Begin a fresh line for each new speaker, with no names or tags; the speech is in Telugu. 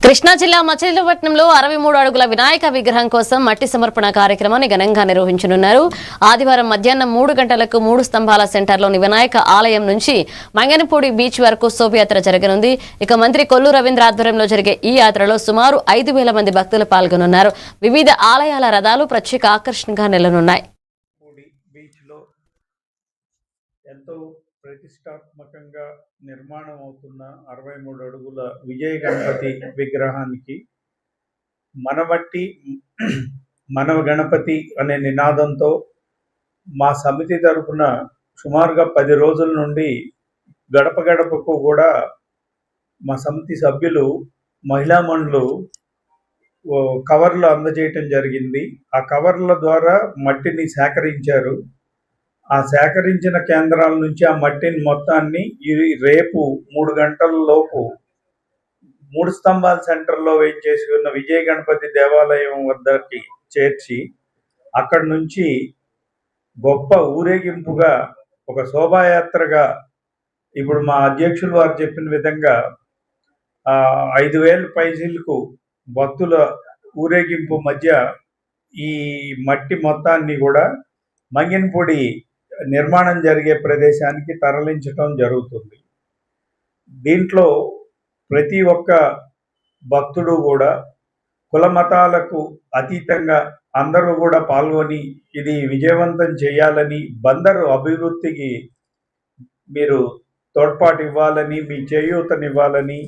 కృష్ణా జిల్లా మచిలీపట్నంలో 63 అడుగుల వినాయక విగ్రహం కోసం మట్టి సమర్పణ కార్యక్రమాన్ని ఘనంగా నిర్వహించనున్నారు. ఆదివారం మధ్యాహ్నం 3 గంటలకు 3 స్తంభాల సెంటర్లోని వినాయక ఆలయం నుంచి మంగనపూడి బీచ్ వరకు శోభయాత్ర జరగనుంది. ఇక మంత్రి కొల్లు రవీంద్ర ఆధ్వర్యంలో జరిగే ఈ యాత్రలో సుమారు 5,000 మంది భక్తులు పాల్గొనున్నారు. వివిధ ఆలయాల రథాలు ప్రత్యేక ఆకర్షణగా నిలనున్నాయి.
ఎంతో ప్రతిష్టాత్మకంగా నిర్మాణం అవుతున్న 63 అడుగుల విజయ గణపతి విగ్రహానికి మన గణపతి అనే నినాదంతో మా సమితి తరఫున సుమారుగా 10 రోజుల నుండి గడప గడపకు కూడా మా సమితి సభ్యులు మహిళా మండలు కవర్లు అందజేయటం జరిగింది. ఆ కవర్ల ద్వారా మట్టిని సేకరించారు. ఆ సేకరించిన కేంద్రాల నుంచి ఆ మట్టిని మొత్తాన్ని రేపు 3 గంటల లోపు 3 స్తంభాల సెంటర్లో వేయించేసి ఉన్న విజయ గణపతి దేవాలయం వద్దకి చేర్చి అక్కడి నుంచి గొప్ప ఊరేగింపుగా ఒక శోభాయాత్రగా ఇప్పుడు మా అధ్యక్షులు వారు చెప్పిన విధంగా 5,000 పైసలకు భక్తుల ఊరేగింపు మధ్య ఈ మట్టి మొత్తాన్ని కూడా మంగినపూడి నిర్మాణం జరిగే ప్రదేశానికి తరలించడం జరుగుతుంది. దీంట్లో ప్రతి ఒక్క భక్తుడు కూడా కుల మతాలకు అతీతంగా అందరూ కూడా పాల్గొని ఇది విజయవంతం చేయాలని, బందరు అభివృద్ధికి మీరు తోడ్పాటు ఇవ్వాలని, మీ చేయూతనివ్వాలని